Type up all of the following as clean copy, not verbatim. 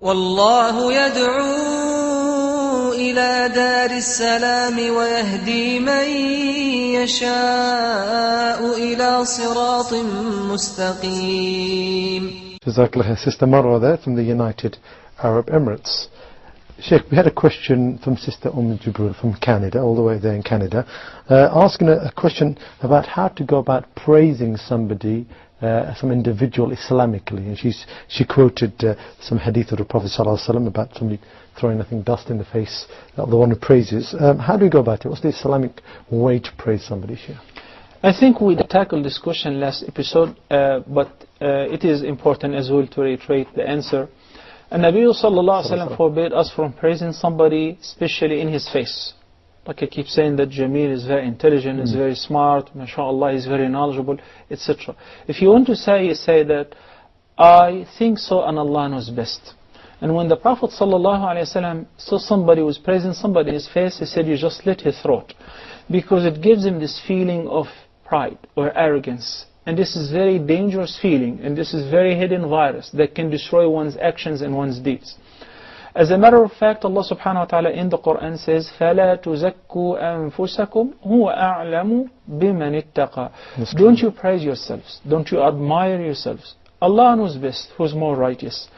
والله يدعو إلى دار السلام ويهدي من يشاء إلى صراط مستقيم. Jazakallah, Sister Marwa there from the United Arab Emirates. Sheikh, we had a question from Sister Jibril from Canada, all the way there in Canada, asking a question about how to go about praising somebody, some individual Islamically. And she quoted some hadith of the Prophet ﷺ about somebody throwing, I think, dust in the face of the one who praises. How do we go about it? What's the Islamic way to praise somebody, Sheikh? I think we tackled this question last episode, but it is important as well to reiterate the answer. And Nabi sallallahu alaihi wasallam forbade us from praising somebody, especially in his face. Like I keep saying that Jamil is very intelligent, is very smart, mashallah, is very knowledgeable, etc. If you want to say, you say that, I think so and Allah knows best. And when the Prophet sallallahu alaihi wasallam saw somebody was praising somebody in his face, he said, you just slit his throat. Because it gives him this feeling of pride or arrogance. And this is very dangerous feeling, and this is very hidden virus that can destroy one's actions and one's deeds. As a matter of fact, Allah subhanahu wa ta'ala in the Quran says, فَلَا تُزَكُّوا أَنفُسَكُمْ هُوَ أَعْلَمُ بِمَنِ اتَّقَى. Don't you praise yourselves, don't you admire yourselves. Allah knows best, who's more righteous.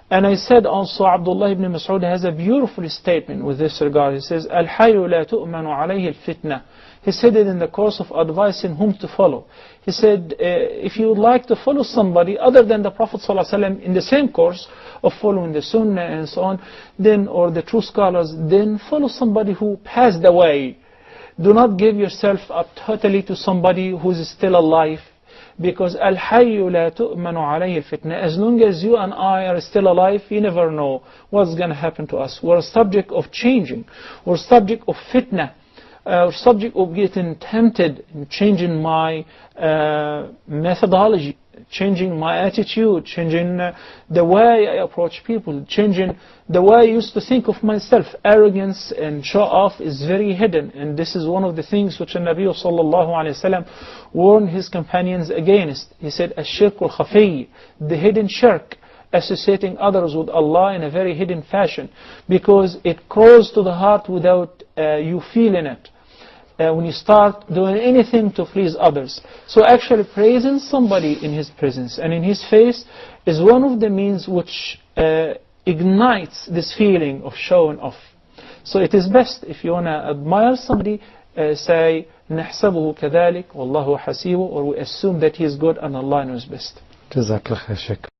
And I said also, Abdullah ibn Mas'ud has a beautiful statement with this regard. He says, الْحَيُّ لَا تُؤْمَنُ عَلَيْهِ الْفِتْنَةِ. He said it in the course of advising whom to follow. He said, if you would like to follow somebody other than the Prophet ﷺ in the same course of following the Sunnah and so on, then, or the true scholars, then follow somebody who passed away. Do not give yourself up totally to somebody who is still alive. Because al-hayyu la tu'manu alayhi al-fitna. As long as you and I are still alive, you never know what's going to happen to us. We're a subject of changing. We're a subject of fitna. Subject of getting tempted, changing my methodology, changing my attitude, changing the way I approach people, changing the way I used to think of myself. Arrogance and show off is very hidden, and this is one of the things which the Nabi sallallahu alaihi wasallam warned his companions against. He said, "Ash-shirk al-khafi," the hidden shirk, associating others with Allah in a very hidden fashion, because it crawls to the heart without you feeling it. When you start doing anything to please others. So actually praising somebody in his presence and in his face is one of the means which ignites this feeling of showing off. So it is best if you want to admire somebody, say نحسبه كذلك والله حسيبه, or we assume that he is good and Allah knows best. Jazakallah khair, Sheikh.